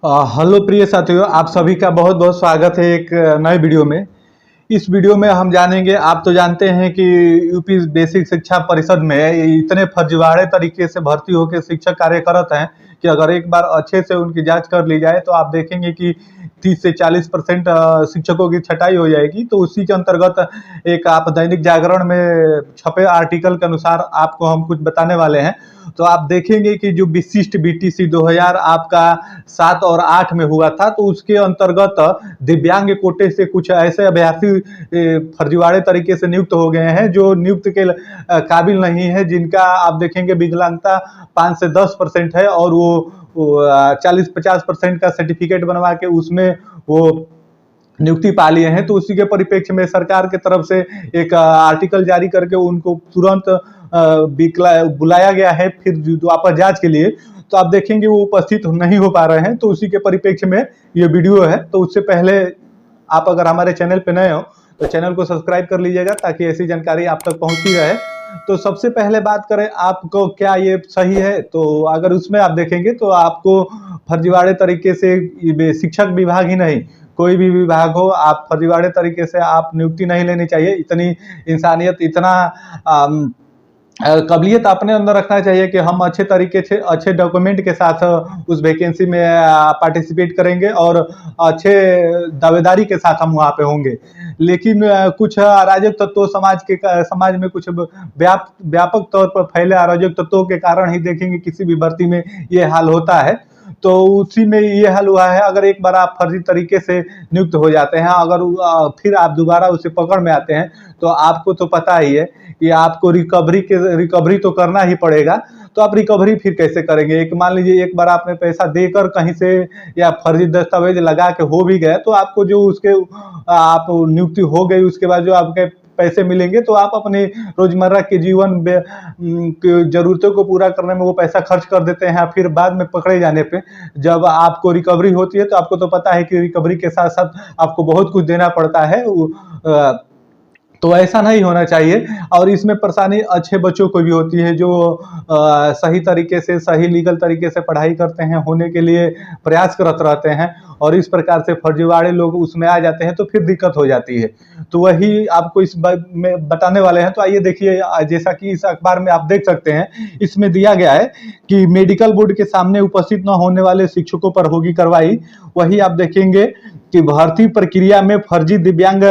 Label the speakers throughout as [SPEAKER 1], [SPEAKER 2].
[SPEAKER 1] Hello प्रिय साथियों, आप सभी का बहुत बहुत स्वागत है एक नए वीडियो में। इस वीडियो में हम जानेंगे, आप तो जानते हैं कि यूपी बेसिक शिक्षा परिषद में इतने फर्जीवाड़े तरीके से भर्ती होकर शिक्षक कार्यरत हैं कि अगर एक बार अच्छे से उनकी जांच कर ली जाए तो आप देखेंगे कि 30 से 40% शिक्षकों की छटाई हो जाएगी। तो उसी के अंतर्गत एक आप दैनिक जागरण में छपे आर्टिकल के अनुसार आपको हम कुछ बताने वाले हैं। तो आप देखेंगे कि जो विशिष्ट बीटीसी 2000 आपका 7 और 8 में हुआ था, तो उसके अंतर्गत दिव्यांग कोटे से कुछ ऐसे अभ्यर्थी फर्जीवाड़े तरीके से नियुक्त हो गए हैं जो नियुक्त के काबिल नहीं है, जिनका आप देखेंगे विकलांगता 5 से 10% है और वो 40-50% का सर्टिफिकेट बनवा के उसमें वो नियुक्ति पा लिए हैं। तो उसी के परिप्रेक्ष्य में सरकार की तरफ से एक आर्टिकल जारी करके उनको तुरंत बुलाया गया है फिर वापस जांच के लिए। तो आप देखेंगे वो उपस्थित नहीं हो पा रहे हैं। तो उसी के परिप्रेक्ष्य में ये वीडियो है। तो उससे पहले आप अगर हमारे चैनल पे नए हो तो चैनल को सब्सक्राइब कर लीजिएगा ताकि ऐसी जानकारी आप तक पहुंचती रहे। तो सबसे पहले बात करें, आपको क्या ये सही है? तो अगर उसमें आप देखेंगे तो आपको फर्जीवाड़े तरीके से शिक्षक विभाग ही नहीं, कोई भी विभाग हो, आप फर्जीवाड़े तरीके से आप नियुक्ति नहीं लेनी चाहिए। इतनी इंसानियत, इतना काबिलियत अपने अंदर रखना चाहिए कि हम अच्छे तरीके से अच्छे डॉक्यूमेंट के साथ उस वैकेंसी में पार्टिसिपेट करेंगे और अच्छे दावेदारी के साथ हम वहाँ पे होंगे। लेकिन कुछ अराजक तत्वों समाज में कुछ व्यापक तौर पर फैले अराजक तत्वों के कारण ही देखेंगे किसी भी भर्ती में ये हाल होता है। तो उसी में ये हाल हुआ है। अगर एक बार आप फर्जी तरीके से नियुक्त हो जाते हैं, अगर फिर आप दोबारा उसे पकड़ में आते हैं तो आपको तो पता ही है कि आपको रिकवरी तो करना ही पड़ेगा। तो आप रिकवरी फिर कैसे करेंगे? एक मान लीजिए एक बार आपने पैसा देकर कहीं से या फर्जी दस्तावेज लगा के हो भी गए, तो आपको जो उसके आप नियुक्ति हो गई, उसके बाद जो आपके पैसे मिलेंगे तो आप अपने रोजमर्रा के जीवन की जरूरतों को पूरा करने में वो पैसा खर्च कर देते हैं। फिर बाद में पकड़े जाने पे जब आपको रिकवरी होती है तो आपको तो पता है कि रिकवरी के साथ साथ आपको बहुत कुछ देना पड़ता है। तो ऐसा नहीं होना चाहिए। और इसमें परेशानी अच्छे बच्चों को भी होती है जो सही तरीके से, सही लीगल तरीके से पढ़ाई करते हैं, होने के लिए प्रयास करत रहते हैं, और इस प्रकार से फर्जीवाड़े लोग उसमें आ जाते हैं तो फिर दिक्कत हो जाती है। तो वही आपको इस में बताने वाले हैं। तो आइए देखिए, जैसा कि इस अखबार में आप देख सकते हैं, इसमें दिया गया है कि मेडिकल बोर्ड के सामने उपस्थित न होने वाले शिक्षकों पर होगी कार्रवाई। वही आप देखेंगे कि भर्ती प्रक्रिया में फर्जी दिव्यांग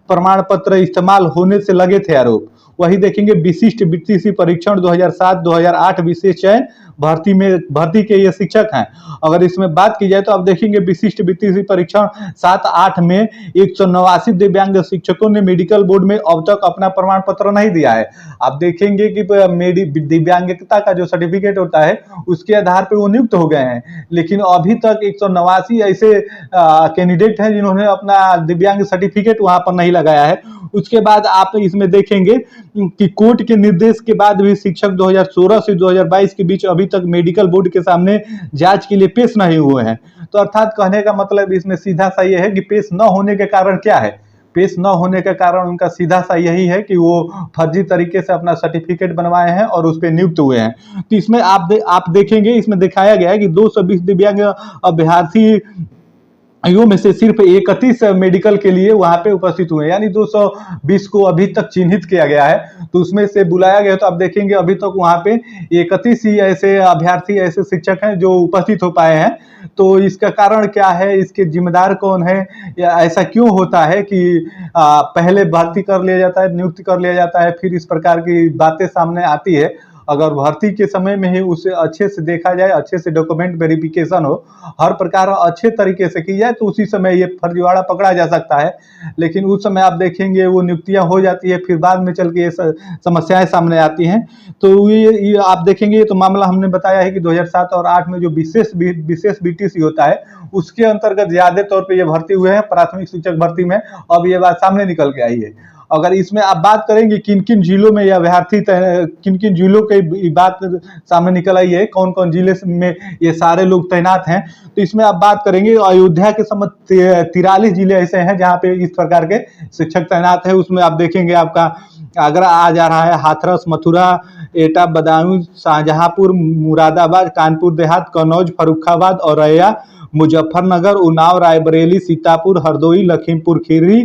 [SPEAKER 1] प्रमाण पत्र इस्तेमाल होने से लगे थे आरोप। वही देखेंगे विशिष्ट बीटीसी परीक्षण 2007-2008 विशेष चयन भर्ती के ये शिक्षक हैं। अगर इसमें बात की जाए तो आप देखेंगे विशिष्ट बीटीसी परीक्षण 7-8 में 189 दिव्यांग शिक्षकों ने मेडिकल बोर्ड में अब तक अपना प्रमाण पत्र नहीं दिया है। आप देखेंगे कि दिव्यांगता का जो सर्टिफिकेट होता है उसके आधार पर वो नियुक्त हो गए हैं, लेकिन अभी तक 189 ऐसे कैंडिडेट हैं जिन्होंने अपना दिव्यांग सर्टिफिकेट वहां पर नहीं लगाया है। उसके बाद आप इसमें देखेंगे कि कोर्ट के निर्देश के बाद भी शिक्षक 2016 से 2022 के बीच अभी तक मेडिकल बोर्ड के सामने जांच के लिए पेश नहीं हुए हैं। तो अर्थात कहने का मतलब इसमें सीधा सा ये है कि पेश न होने के कारण क्या है? पेश न होने के कारण उनका सीधा सा यही है कि वो फर्जी तरीके से अपना सर्टिफिकेट बनवाए हैं और उस पर नियुक्त हुए हैं। तो इसमें आप देखेंगे, इसमें दिखाया गया है कि 220 दिव्यांग अभ्यर्थी आयु में से सिर्फ 31 मेडिकल के लिए वहां पे उपस्थित हुए, यानी 220 को अभी तक चिन्हित किया गया है। तो उसमें से बुलाया गया, तो आप देखेंगे अभी तक वहां पे 31 ही ऐसे अभ्यर्थी, ऐसे शिक्षक हैं जो उपस्थित हो पाए हैं। तो इसका कारण क्या है? इसके जिम्मेदार कौन है? या ऐसा क्यों होता है कि पहले भर्ती कर लिया जाता है, नियुक्त कर लिया जाता है, फिर इस प्रकार की बातें सामने आती है? अगर भर्ती के समय में ही उसे अच्छे से देखा जाए, अच्छे से डॉक्यूमेंट वेरिफिकेशन हो, हर प्रकार अच्छे तरीके से की जाए, तो उसी समय ये फर्जीवाड़ा पकड़ा जा सकता है। लेकिन उस समय आप देखेंगे वो नियुक्तियां हो जाती है, फिर बाद में चल के ये समस्याएं सामने आती हैं। तो ये आप देखेंगे, ये तो मामला हमने बताया है कि 2007 और 8 में जो विशेष बीटीसी होता है उसके अंतर्गत ज्यादा तौर पर ये भर्ती हुए हैं प्राथमिक शिक्षक भर्ती में। अब ये बात सामने निकल के आई है। अगर इसमें आप बात करेंगे किन किन जिलों में यह अभ्यर्थी, किन किन जिलों की बात सामने निकल आई है, कौन कौन जिले में ये सारे लोग तैनात हैं, तो इसमें आप बात करेंगे अयोध्या के समझ 43 जिले ऐसे हैं जहां पे इस प्रकार के शिक्षक तैनात है। उसमें आप देखेंगे आपका आगरा आ जा रहा है, हाथरस, मथुरा, एटा, बदायूं, शाहजहांपुर, मुरादाबाद, कानपुर देहात, कन्नौज, फर्रुखाबाद, औरैया, मुजफ्फरनगर, उन्नाव, रायबरेली, सीतापुर, हरदोई, लखीमपुर खीरी,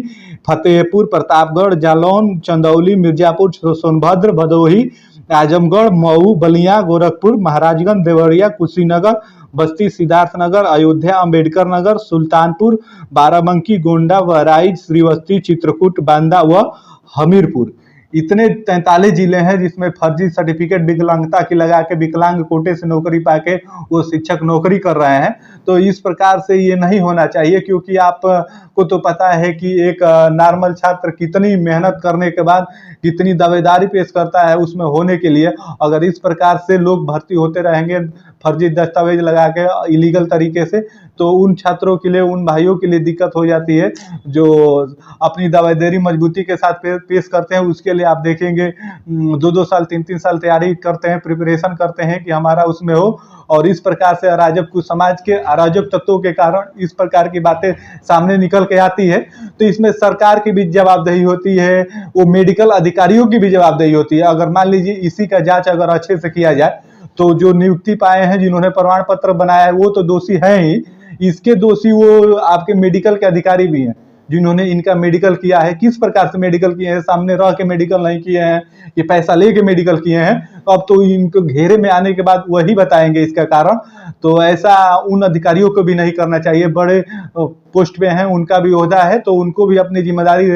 [SPEAKER 1] फतेहपुर, प्रतापगढ़, जालौन, चंदौली, मिर्जापुर, सोनभद्र, भदोही, आजमगढ़, मऊ, बलिया, गोरखपुर, महाराजगंज, देवरिया, कुशीनगर, बस्ती, सिद्धार्थनगर, अयोध्या, अंबेडकर नगर, सुल्तानपुर, बाराबंकी, गोंडा, बहराइच, श्रीवस्ती, चित्रकूट, बांदा व हमीरपुर। इतने 43 जिले हैं जिसमें फर्जी सर्टिफिकेट विकलांगता की लगा के विकलांग कोटे से नौकरी पाके वो शिक्षक नौकरी कर रहे हैं। तो इस प्रकार से ये नहीं होना चाहिए, क्योंकि आपको तो पता है कि एक नॉर्मल छात्र कितनी मेहनत करने के बाद कितनी दावेदारी पेश करता है उसमें होने के लिए। अगर इस प्रकार से लोग भर्ती होते रहेंगे फर्जी दस्तावेज लगा के इलीगल तरीके से, तो उन छात्रों के लिए, उन भाइयों के लिए दिक्कत हो जाती है जो अपनी दावेदारी मजबूती के साथ पेश करते हैं। उसके लिए आप देखेंगे 2-2 साल 3-3 साल तैयारी करते हैं, प्रिपरेशन करते हैं कि हमारा उसमें हो, और इस प्रकार से अराजक कुछ समाज के अराजक तत्वों के कारण इस प्रकार की बातें सामने निकल के आती है। तो इसमें सरकार की भी जवाबदेही होती है, वो मेडिकल अधिकारियों की भी जवाबदेही होती है। अगर मान लीजिए इसी का जांच अगर अच्छे से किया जाए तो जो नियुक्ति पाए हैं, जिन्होंने प्रमाण पत्र बनाया है, वो तो दोषी हैं ही, इसके दोषी वो आपके मेडिकल के अधिकारी भी हैं जिन्होंने इनका मेडिकल किया है। किस प्रकार से मेडिकल किए हैं, सामने रह के मेडिकल नहीं किए हैं, ये पैसा लेके मेडिकल किए हैं। तो अब तो इनको घेरे में आने के बाद वही बताएंगे इसका कारण। तो ऐसा उन अधिकारियों को भी नहीं करना चाहिए। बड़े पोस्ट पे हैं, उनका भी ओहदा है, तो उनको भी अपनी जिम्मेदारी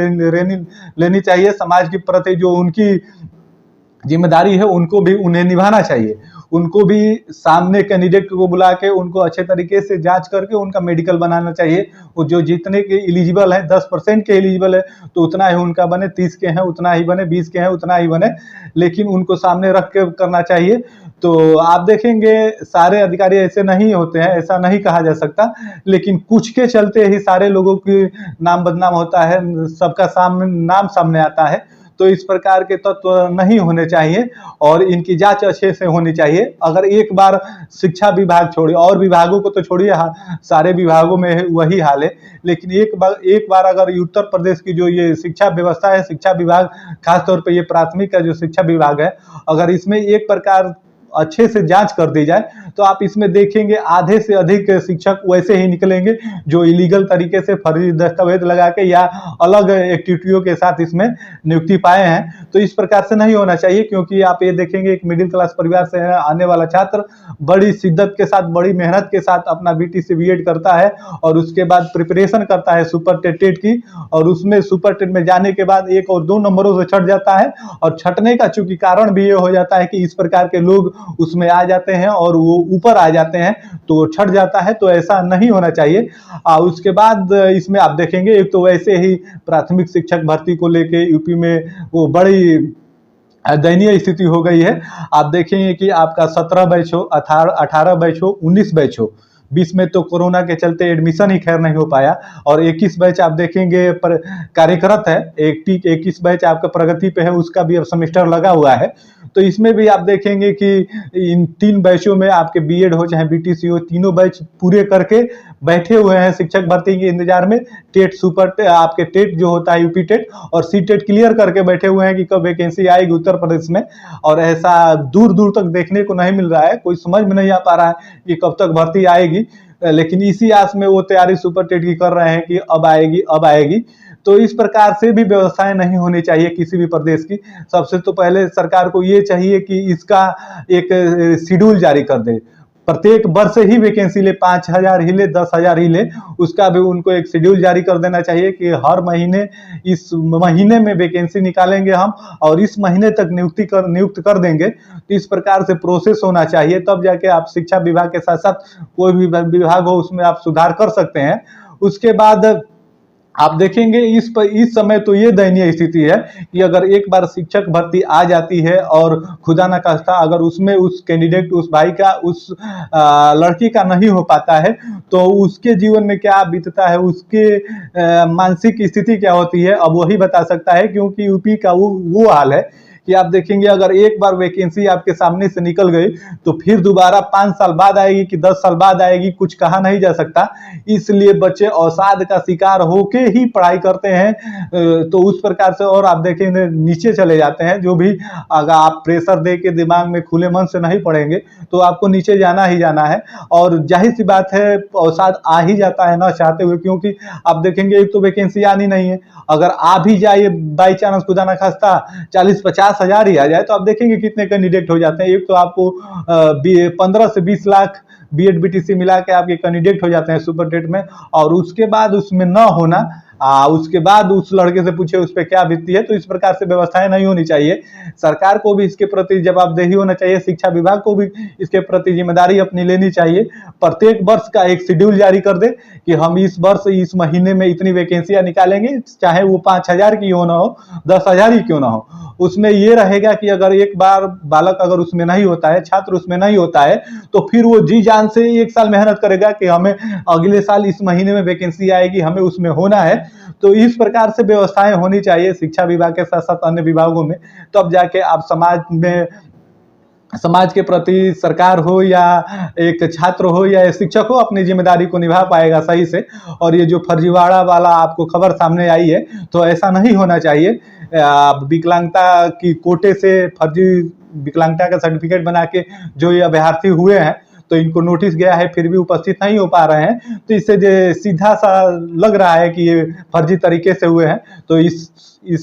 [SPEAKER 1] लेनी चाहिए। समाज के प्रति जो उनकी जिम्मेदारी है उनको भी उन्हें निभाना चाहिए। उनको भी सामने कैंडिडेट को बुला के उनको अच्छे तरीके से जांच करके उनका मेडिकल बनाना चाहिए। वो जो जितने के एलिजिबल है, 10% के एलिजिबल है तो उतना ही उनका बने, 30 के हैं उतना ही बने, 20 के हैं उतना ही बने, लेकिन उनको सामने रख के करना चाहिए। तो आप देखेंगे सारे अधिकारी ऐसे नहीं होते हैं, ऐसा नहीं कहा जा सकता, लेकिन कुछ के चलते ही सारे लोगों की नाम बदनाम होता है, सबका नाम सामने आता है। तो इस प्रकार के तत्व नहीं होने चाहिए और इनकी जांच अच्छे से होनी चाहिए। अगर एक बार शिक्षा विभाग छोड़िए, और विभागों को तो छोड़िए, सारे विभागों में वही हाल है, लेकिन एक बार अगर उत्तर प्रदेश की जो ये शिक्षा व्यवस्था है, शिक्षा विभाग, खासतौर पे ये प्राथमिक का जो शिक्षा विभाग है, अगर इसमें एक प्रकार अच्छे से जांच कर दी जाए तो आप इसमें देखेंगे आधे से अधिक शिक्षक वैसे ही निकलेंगे जो इलीगल तरीके से फर्जी दस्तावेज लगा के या अलग एक्टिविटियों के साथ इसमें नियुक्ति पाए हैं। तो इस प्रकार से नहीं होना चाहिए, क्योंकि आप ये देखेंगे एक मिडिल क्लास परिवार से आने वाला छात्र बड़ी शिद्दत के साथ, बड़ी मेहनत के साथ अपना बीटीसी बीएड करता है और उसके बाद प्रिपरेशन करता है सुपर टेट की, और उसमें सुपर टेट में जाने के बाद 1 और 2 नंबरों से छट जाता है। और छटने का चूंकि कारण भी ये हो जाता है कि इस प्रकार के लोग उसमें आ जाते हैं और वो ऊपर आ जाते हैं तो छट जाता है। तो ऐसा नहीं होना चाहिए। उसके बाद इसमें आप देखेंगे एक तो वैसे ही प्राथमिक शिक्षक भर्ती को लेके यूपी में वो बड़ी दयनीय स्थिति हो गई है। आप देखेंगे कि आपका 17 बैच हो, 18 बैच हो, 19 बैच हो, 20 में तो कोरोना के चलते एडमिशन ही खैर नहीं हो पाया, और 21 बैच आप देखेंगे पर कार्यरत है। 21 बैच आपका प्रगति पे है, उसका भी अब सेमेस्टर लगा हुआ है। तो इसमें भी आप देखेंगे कि इन 3 बैचों में आपके बीएड हो चाहे बीटीसी हो, तीनों बैच पूरे करके बैठे हुए हैं शिक्षक भर्ती के इंतजार में। टेट सुपर आपके टेट जो होता है यूपी टेट और सी टेट क्लियर करके बैठे हुए हैं कि कब वैकेंसी आएगी उत्तर प्रदेश में, और ऐसा दूर दूर तक देखने को नहीं मिल रहा है। कोई समझ में नहीं आ पा रहा है कि कब तक भर्ती आएगी, लेकिन इसी आस में वो तैयारी सुपर टेट की कर रहे हैं कि अब आएगी अब आएगी। तो इस प्रकार से भी व्यवस्थाएं नहीं होनी चाहिए किसी भी प्रदेश की। सबसे तो पहले सरकार को ये चाहिए कि इसका एक शेड्यूल जारी कर दे, प्रत्येक वर्ष ही वैकेंसी ले, 5,000 ही ले, 10,000 ही ले, उसका भी उनको एक शेड्यूल जारी कर देना चाहिए कि हर महीने, इस महीने में वैकेंसी निकालेंगे हम और इस महीने तक नियुक्त कर देंगे। तो इस प्रकार से प्रोसेस होना चाहिए, तब जाके आप शिक्षा विभाग के साथ साथ कोई भी विभाग हो उसमें आप सुधार कर सकते हैं। उसके बाद आप देखेंगे इस समय तो ये दयनीय स्थिति है कि अगर एक बार शिक्षक भर्ती आ जाती है और खुदा न खास्ता अगर उसमें उस कैंडिडेट, उस भाई का, उस लड़की का नहीं हो पाता है तो उसके जीवन में क्या बीतता है, उसके मानसिक स्थिति क्या होती है, अब वही बता सकता है। क्योंकि यूपी का वो हाल है कि आप देखेंगे अगर एक बार वैकेंसी आपके सामने से निकल गई तो फिर दोबारा 5 साल बाद आएगी कि 10 साल बाद आएगी, कुछ कहा नहीं जा सकता। इसलिए बच्चे अवसाद का शिकार होके ही पढ़ाई करते हैं। तो उस प्रकार से और आप देखेंगे नीचे चले जाते हैं। जो भी अगर आप प्रेशर दे के दिमाग में खुले मन से नहीं पढ़ेंगे तो आपको नीचे जाना ही जाना है। और जाहिर सी बात है अवसाद आ ही जाता है ना चाहते हुए, क्योंकि आप देखेंगे एक तो वैकेंसी आनी नहीं है। अगर आ भी जाए बाई चांस खुदा ना खास्ता 40-50 हजार ही आ जाए तो आप देखेंगे कितने कैंडिडेट हो जाते हैं। एक तो आपको 15 से 20 लाख बीएड बीटीसी मिला के आपके कैंडिडेट हो जाते हैं सुपर टेट में, और उसके बाद उसमें न होना, उसके बाद उस लड़के से पूछे उस पर क्या बीतती है। तो इस प्रकार से व्यवस्थाएं नहीं होनी चाहिए। सरकार को भी इसके प्रति जवाबदेही होना चाहिए, शिक्षा विभाग को भी इसके प्रति जिम्मेदारी अपनी लेनी चाहिए। प्रत्येक वर्ष का एक शेड्यूल जारी कर दे कि हम इस वर्ष इस महीने में इतनी वैकेंसियां निकालेंगे, चाहे वो 5,000 की हो ना हो, 10,000 ही क्यों ना हो। उसमें ये रहेगा कि अगर एक बार बालक अगर उसमें नहीं होता है, छात्र उसमें नहीं होता है, तो फिर वो जी जान से एक साल मेहनत करेगा कि हमें अगले साल इस महीने में वैकेंसी आएगी, हमें उसमें होना है। तो इस प्रकार से व्यवस्थाएं होनी चाहिए शिक्षा विभाग के साथ साथ अन्य विभागों में, तब जाके आप समाज के प्रति सरकार हो या एक छात्र हो या शिक्षक हो अपनी जिम्मेदारी को निभा पाएगा सही से। और ये जो फर्जीवाड़ा वाला आपको खबर सामने आई है तो ऐसा नहीं होना चाहिए। विकलांगता की कोटे से फर्जी विकलांगता का सर्टिफिकेट बना के जो ये अभ्यर्थी हुए हैं तो इनको नोटिस गया है फिर भी उपस्थित नहीं हो पा रहे हैं, तो इससे सीधा सा लग रहा है कि ये फर्जी तरीके से हुए हैं। तो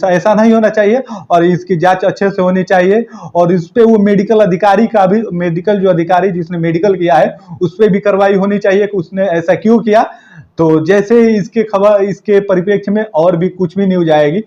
[SPEAKER 1] ऐसा नहीं होना चाहिए और इसकी जांच अच्छे से होनी चाहिए। और इस पे वो मेडिकल अधिकारी का भी, मेडिकल जो अधिकारी जिसने मेडिकल किया है उस पर भी कार्रवाई होनी चाहिए कि उसने ऐसा क्यों किया। तो जैसे इसके खबर इसके परिप्रेक्ष्य में और भी कुछ भी न्यूज आएगी,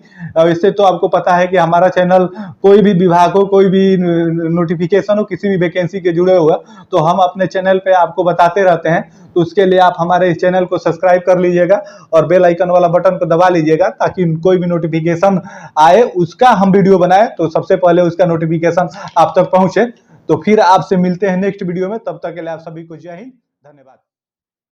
[SPEAKER 1] इससे तो आपको पता है कि हमारा चैनल कोई भी विभाग हो, कोई भी नोटिफिकेशन हो, किसी भी वैकेंसी के जुड़े हुआ तो हम अपने चैनल पे आपको बताते रहते हैं। तो उसके लिए आप हमारे इस चैनल को सब्सक्राइब कर लीजिएगा और बेल आइकन वाला बटन को दबा लीजिएगा ताकि कोई भी नोटिफिकेशन आए उसका हम वीडियो बनाए तो सबसे पहले उसका नोटिफिकेशन आप तक पहुंचे। तो फिर आपसे मिलते हैं नेक्स्ट वीडियो में, तब तक के लिए आप सभी को जय हिंद, धन्यवाद।